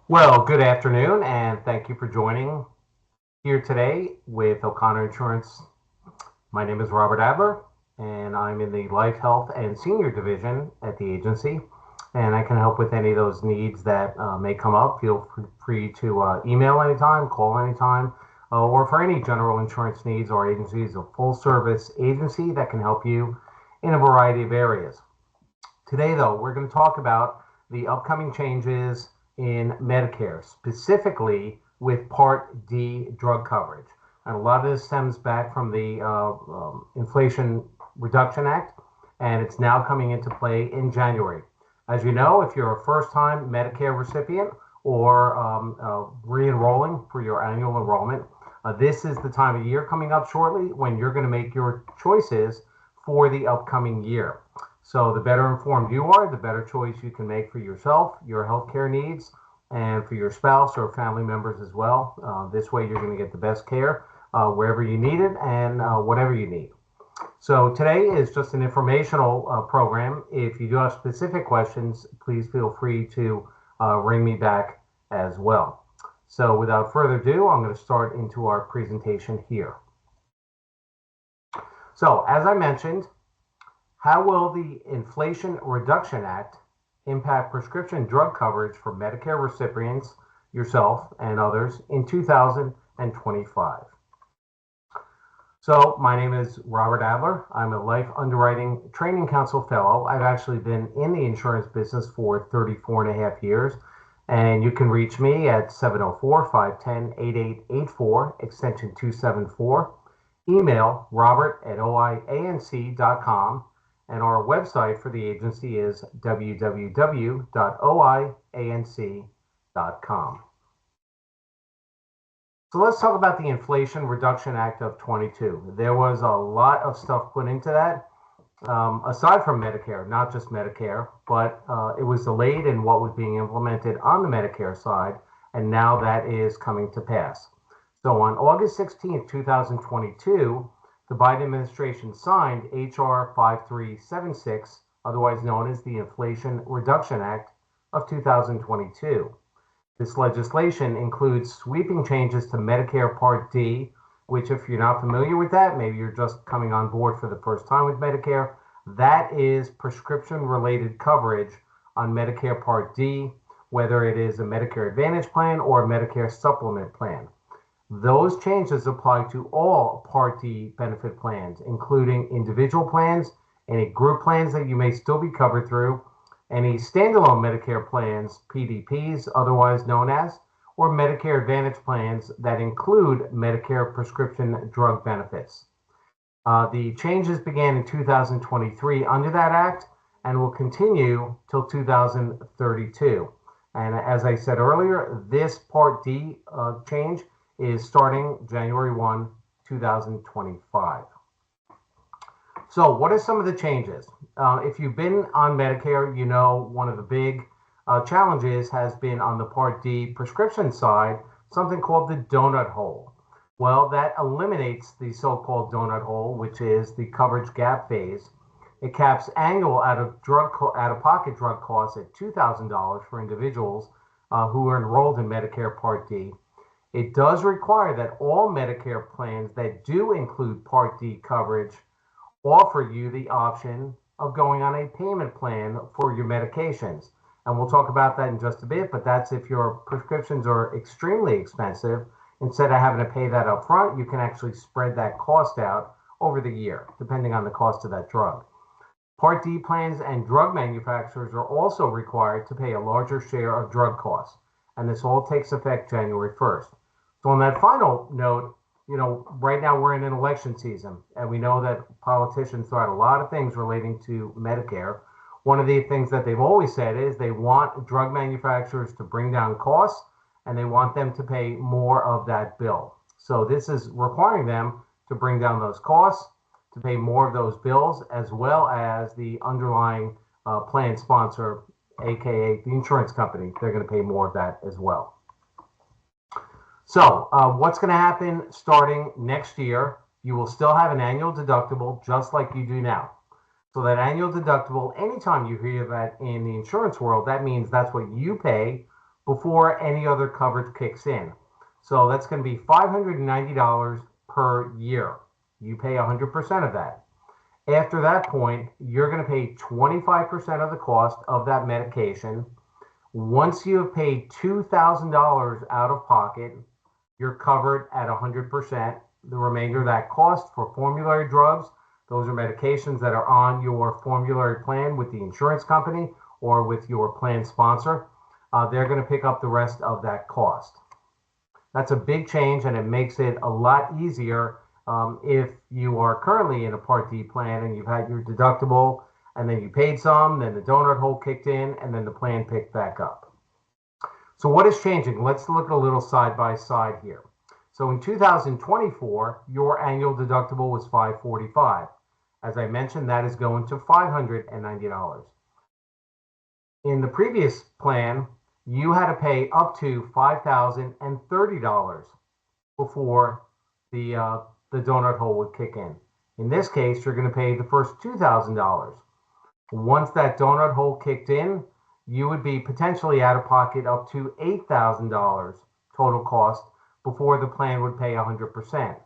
Well, good afternoon, and thank you for joining here today with O'Connor Insurance. My name is Robert Adler, and I'm in the Life, Health, and Senior Division at the agency, and I can help with any of those needs that may come up. Feel free to email anytime, call anytime, or for any general insurance needs, our agency is a full-service agency that can help you in a variety of areas. Today, though, we're going to talk about the upcoming changes in Medicare, specifically with Part D drug coverage. And a lot of this stems back from the Inflation Reduction Act, and it's now coming into play in January. As you know, if you're a first-time Medicare recipient or re-enrolling for your annual enrollment, this is the time of year coming up shortly when you're going to make your choices for the upcoming year. So the better informed you are, the better choice you can make for yourself, your healthcare needs, and for your spouse or family members as well. This way you're going to get the best care wherever you need it and whatever you need. So today is just an informational program. If you do have specific questions, please feel free to ring me back as well. So without further ado, I'm going to start into our presentation here. So as I mentioned, how will the Inflation Reduction Act impact prescription drug coverage for Medicare recipients, yourself, and others in 2025? So my name is Robert Adler. I'm a Life Underwriting Training Council Fellow. I've actually been in the insurance business for 34 and a half years. And you can reach me at 704-510-8884, extension 274. Email robert@oianc.com. And our website for the agency is www.oianc.com. So let's talk about the Inflation Reduction Act of 22. There was a lot of stuff put into that, aside from Medicare, not just Medicare, but it was delayed in what was being implemented on the Medicare side, and now that is coming to pass. So on August 16th, 2022, the Biden administration signed H.R. 5376, otherwise known as the Inflation Reduction Act of 2022. This legislation includes sweeping changes to Medicare Part D, which, if you're not familiar with that, maybe you're just coming on board for the first time with Medicare, that is prescription-related coverage on Medicare Part D, whether it is a Medicare Advantage plan or a Medicare Supplement plan. Those changes apply to all Part D benefit plans, including individual plans, any group plans that you may still be covered through, any standalone Medicare plans, PDPs, otherwise known as, or Medicare Advantage plans that include Medicare prescription drug benefits. The changes began in 2023 under that act and will continue till 2032. And as I said earlier, this Part D change is starting January 1, 2025. So what are some of the changes? If you've been on Medicare, you know one of the big challenges has been on the Part D prescription side, something called the donut hole. Well, that eliminates the so-called donut hole, which is the coverage gap phase. It caps annual out-of-pocket drug costs at $2,000 for individuals who are enrolled in Medicare Part D. It does require that all Medicare plans that do include Part D coverage offer you the option of going on a payment plan for your medications. And we'll talk about that in just a bit, but that's if your prescriptions are extremely expensive. Instead of having to pay that up front, you can actually spread that cost out over the year, depending on the cost of that drug. Part D plans and drug manufacturers are also required to pay a larger share of drug costs. And this all takes effect January 1st. So on that final note, you know, right now we're in an election season, and we know that politicians throw out a lot of things relating to Medicare. One of the things that they've always said is they want drug manufacturers to bring down costs, and they want them to pay more of that bill. So this is requiring them to bring down those costs, to pay more of those bills, as well as the underlying plan sponsor, aka the insurance company. They're going to pay more of that as well. So what's going to happen starting next year? You will still have an annual deductible just like you do now. So that annual deductible, anytime you hear that in the insurance world, that means that's what you pay before any other coverage kicks in. So that's going to be $590 per year. You pay 100% of that. After that point, you're going to pay 25% of the cost of that medication. Once you have paid $2,000 out of pocket, you're covered at 100%. The remainder of that cost for formulary drugs, those are medications that are on your formulary plan with the insurance company or with your plan sponsor. They're going to pick up the rest of that cost. That's a big change, and it makes it a lot easier if you are currently in a Part D plan and you've had your deductible and then you paid some, then the donut hole kicked in, and then the plan picked back up. So what is changing? Let's look a little side by side here. So in 2024, your annual deductible was $545. As I mentioned, that is going to $590. In the previous plan, you had to pay up to $5,030 before the donut hole would kick in. In this case, you're going to pay the first $2,000. Once that donut hole kicked in, you would be potentially out of pocket up to $8,000 total cost before the plan would pay 100%.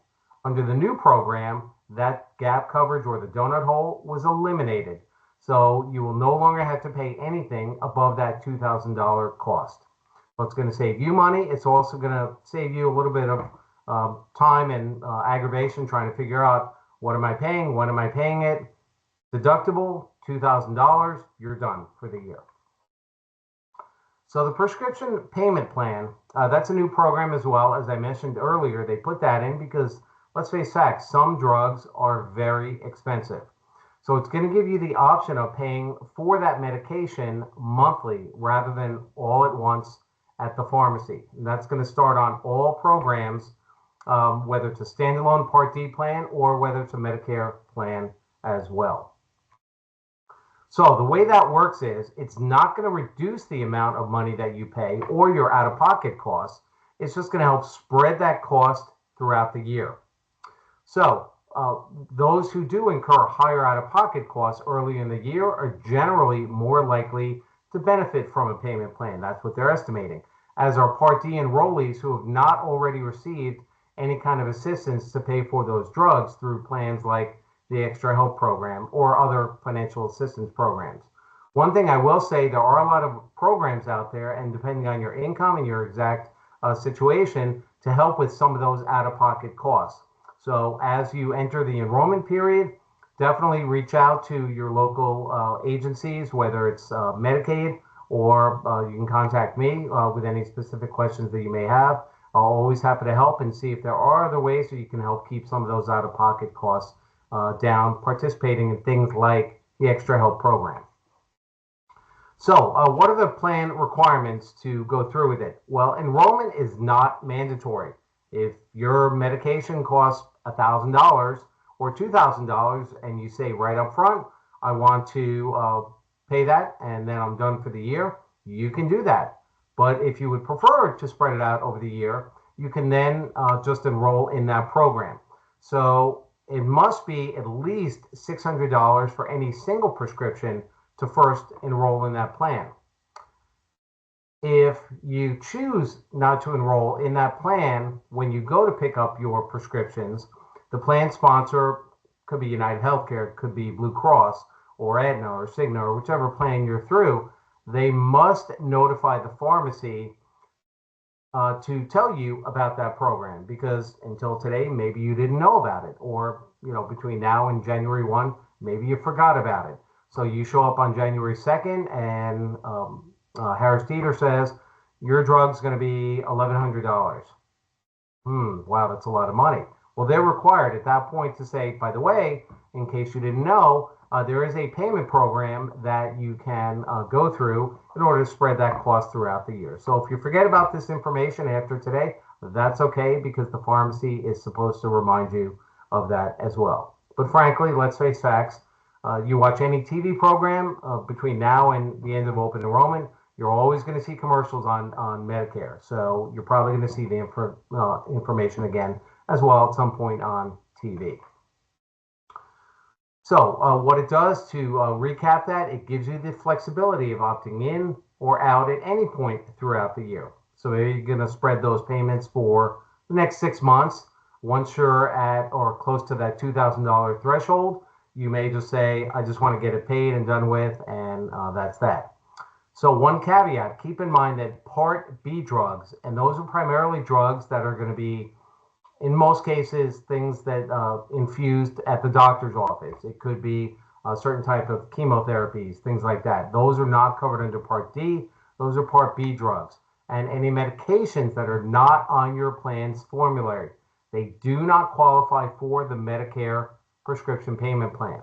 Under the new program, that gap coverage or the donut hole was eliminated. So you will no longer have to pay anything above that $2,000 cost. So it's going to save you money. It's also going to save you a little bit of time and aggravation trying to figure out, what am I paying? When am I paying it? Deductible, $2,000, you're done for the year. So the prescription payment plan, that's a new program as well. As I mentioned earlier, they put that in because, let's face facts, some drugs are very expensive. So it's going to give you the option of paying for that medication monthly rather than all at once at the pharmacy. And that's going to start on all programs, whether it's a standalone Part D plan or whether it's a Medicare plan as well. So the way that works is it's not going to reduce the amount of money that you pay or your out-of-pocket costs. It's just going to help spread that cost throughout the year. So those who do incur higher out-of-pocket costs early in the year are generally more likely to benefit from a payment plan. That's what they're estimating. As are Part D enrollees who have not already received any kind of assistance to pay for those drugs through plans like the Extra Help program or other financial assistance programs. One thing I will say, there are a lot of programs out there, and depending on your income and your exact situation, to help with some of those out-of-pocket costs. So as you enter the enrollment period, definitely reach out to your local agencies, whether it's Medicaid or you can contact me with any specific questions that you may have. I'll always happy to help and see if there are other ways that you can help keep some of those out-of-pocket costs down, participating in things like the Extra Help program. So what are the plan requirements to go through with it? Well, enrollment is not mandatory. If your medication costs $1,000 or $2,000 and you say right up front, I want to pay that and then I'm done for the year, you can do that. But if you would prefer to spread it out over the year, you can then just enroll in that program. So it must be at least $600 for any single prescription to first enroll in that plan. If you choose not to enroll in that plan, when you go to pick up your prescriptions, the plan sponsor could be United Healthcare, could be Blue Cross or Aetna or Cigna or whichever plan you're through, they must notify the pharmacy to tell you about that program, because until today, maybe you didn't know about it, or between now and January 1, maybe you forgot about it. So you show up on January 2nd and Harris Teeter says, your drug's going to be $1,100. Wow, that's a lot of money. Well, they're required at that point to say, by the way, in case you didn't know, there is a payment program that you can go through in order to spread that cost throughout the year. So if you forget about this information after today, that's okay, because the pharmacy is supposed to remind you of that as well. But frankly, let's face facts. You watch any TV program between now and the end of open enrollment, you're always going to see commercials on Medicare. So you're probably going to see the information again as well at some point on TV. So what it does, to recap that, it gives you the flexibility of opting in or out at any point throughout the year. So maybe you're going to spread those payments for the next 6 months. Once you're at or close to that $2,000 threshold, you may just say, I just want to get it paid and done with, and that's that. So one caveat, keep in mind that Part B drugs, and those are primarily drugs that are going to be, in most cases, things that infused at the doctor's office. It could be a certain type of chemotherapies, things like that. Those are not covered under Part D. Those are Part B drugs. And any medications that are not on your plan's formulary, they do not qualify for the Medicare prescription payment plan.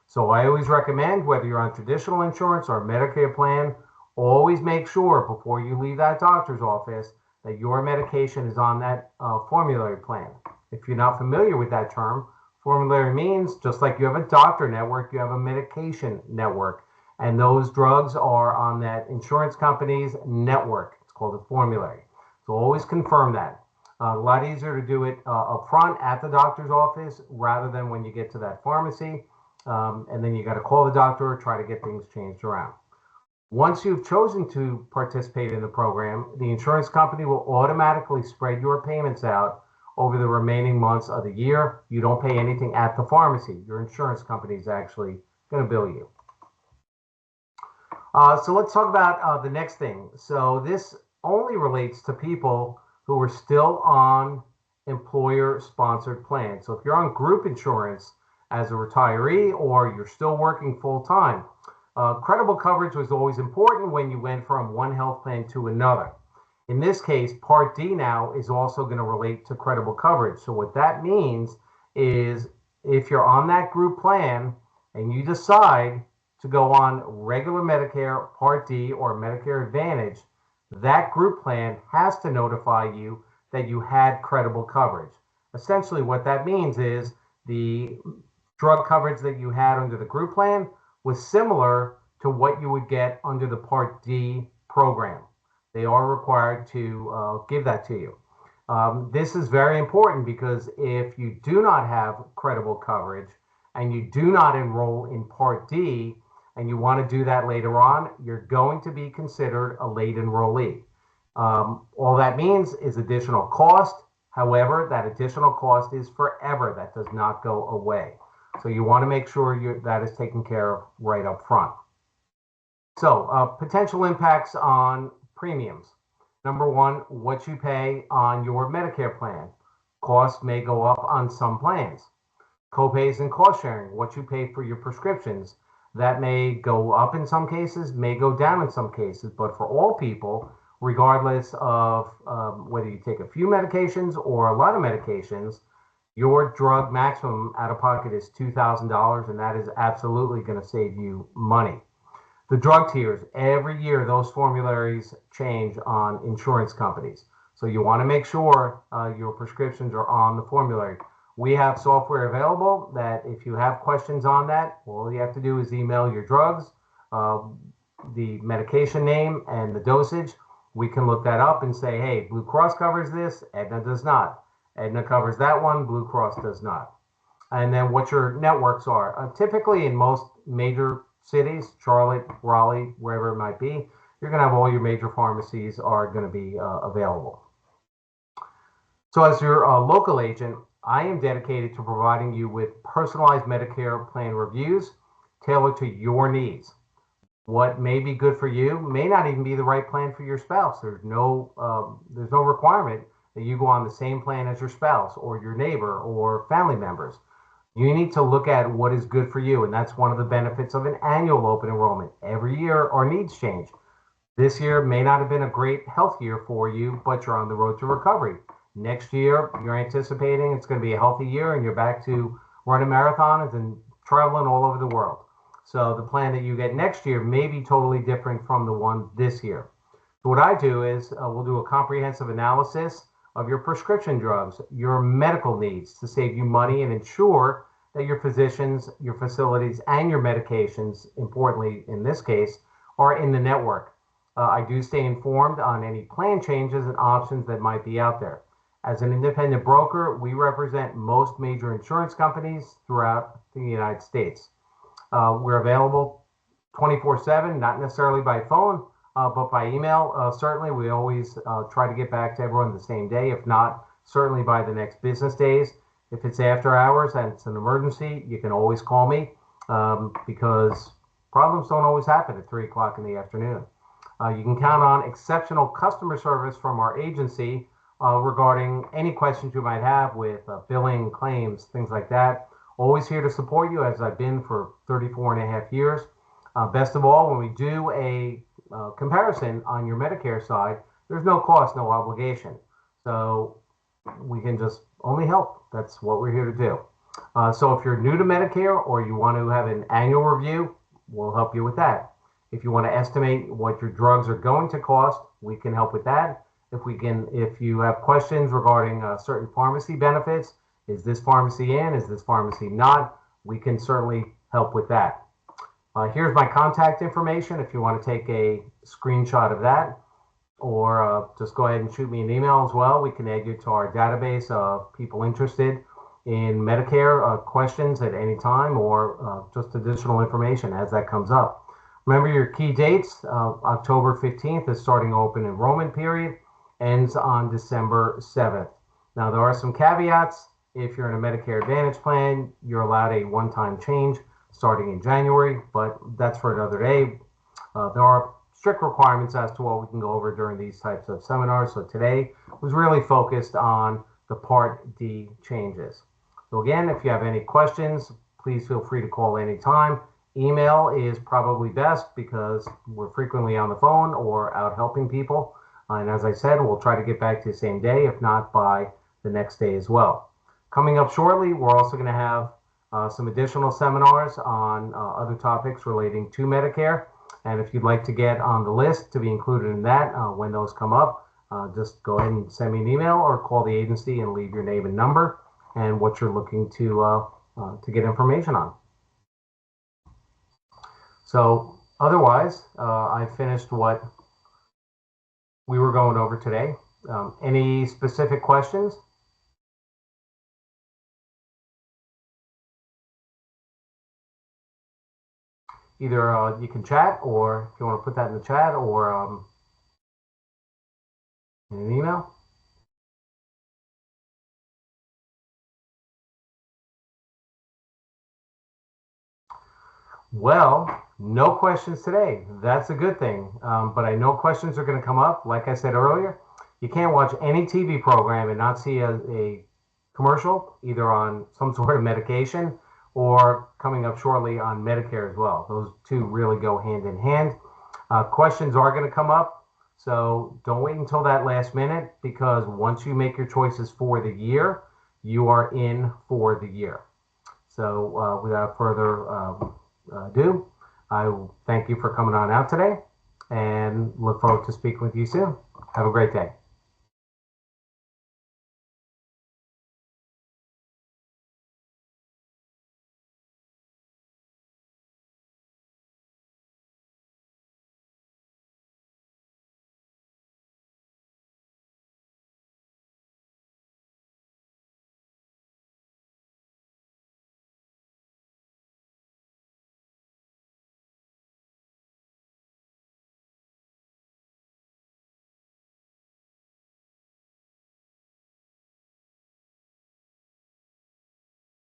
So I always recommend, whether you're on traditional insurance or Medicare plan, always make sure before you leave that doctor's office that your medication is on that formulary plan. If you're not familiar with that term, formulary means just like you have a doctor network, you have a medication network, and those drugs are on that insurance company's network. It's called a formulary. So always confirm that. A lot easier to do it up front at the doctor's office rather than when you get to that pharmacy, and then you got to call the doctor or try to get things changed around. Once you've chosen to participate in the program, the insurance company will automatically spread your payments out over the remaining months of the year. You don't pay anything at the pharmacy. Your insurance company is actually going to bill you. So let's talk about the next thing. So this only relates to people who are still on employer-sponsored plans. So if you're on group insurance as a retiree or you're still working full-time, credible coverage was always important when you went from one health plan to another. In this case, Part D now is also going to relate to credible coverage. So what that means is if you're on that group plan and you decide to go on regular Medicare, Part D, or Medicare Advantage, that group plan has to notify you that you had credible coverage. Essentially, what that means is the drug coverage that you had under the group plan was similar to what you would get under the Part D program. They are required to give that to you. This is very important because if you do not have credible coverage and you do not enroll in Part D, and you want to do that later on, you're going to be considered a late enrollee. All that means is additional cost. However, that additional cost is forever. That does not go away. So you want to make sure that is taken care of right up front. So potential impacts on premiums. Number one, what you pay on your Medicare plan. Costs may go up on some plans. Copays and cost sharing, what you pay for your prescriptions. That may go up in some cases, may go down in some cases, but for all people, regardless of whether you take a few medications or a lot of medications, your drug maximum out of pocket is $2,000, and that is absolutely going to save you money. The drug tiers, every year those formularies change on insurance companies. So you want to make sure your prescriptions are on the formulary. We have software available that if you have questions on that, all you have to do is email your drugs, the medication name and the dosage. We can look that up and say, hey, Blue Cross covers this, Aetna does not. Aetna covers that one, Blue Cross does not. And then what your networks are. Typically in most major cities, Charlotte, Raleigh, wherever it might be, you're going to have all your major pharmacies are going to be available. So as your local agent, I am dedicated to providing you with personalized Medicare plan reviews tailored to your needs. What may be good for you may not even be the right plan for your spouse. There's no requirement that you go on the same plan as your spouse or your neighbor or family members. You need to look at what is good for you, and that's one of the benefits of an annual open enrollment. Every year, our needs change. This year may not have been a great health year for you, but you're on the road to recovery. Next year, you're anticipating it's going to be a healthy year and you're back to running marathons and traveling all over the world. So the plan that you get next year may be totally different from the one this year. So what I do is we'll do a comprehensive analysis of your prescription drugs, your medical needs to save you money and ensure that your physicians, your facilities, and your medications, importantly in this case, are in the network. I do stay informed on any plan changes and options that might be out there. As an independent broker, we represent most major insurance companies throughout the United States. We're available 24/7, not necessarily by phone, but by email, certainly we always try to get back to everyone the same day. If not, certainly by the next business days. If it's after hours and it's an emergency, you can always call me because problems don't always happen at 3 o'clock in the afternoon. You can count on exceptional customer service from our agency regarding any questions you might have with billing, claims, things like that. Always here to support you, as I've been for 34 and a half years. Best of all, when we do a comparison on your Medicare side, there's no cost, no obligation. So we can just only help. That's what we're here to do. So if you're new to Medicare or you want to have an annual review, we'll help you with that. If you want to estimate what your drugs are going to cost, we can help with that. If you have questions regarding certain pharmacy benefits, is this pharmacy in, is this pharmacy not, we can certainly help with that. Here's my contact information if you want to take a screenshot of that, or just go ahead and shoot me an email as well. We can add you to our database of people interested in Medicare questions at any time, or just additional information as that comes up. Remember your key dates. October 15th is starting open enrollment period, ends on December 7th. Now there are some caveats. If you're in a Medicare Advantage plan, you're allowed a one-time change starting in January, but that's for another day. There are strict requirements as to what we can go over during these types of seminars. So today was really focused on the Part D changes. So again, if you have any questions, please feel free to call anytime. Email is probably best because we're frequently on the phone or out helping people. And as I said, we'll try to get back to you the same day, if not by the next day as well. Coming up shortly, we're also going to have some additional seminars on other topics relating to Medicare. And if you'd like to get on the list to be included in that when those come up, just go ahead and send me an email or call the agency and leave your name and number and what you're looking to get information on. So otherwise, I finished what we were going over today. Any specific questions? Either you can chat, or if you want to put that in the chat, or in an email. Well, no questions today. That's a good thing. But I know questions are going to come up. Like I said earlier, you can't watch any TV program and not see a commercial, either on some sort of medication or coming up shortly on Medicare as well. Those two really go hand in hand. Questions are going to come up. So don't wait until that last minute, because once you make your choices for the year, you are in for the year. So without further ado, I thank you for coming on out today and look forward to speaking with you soon. Have a great day.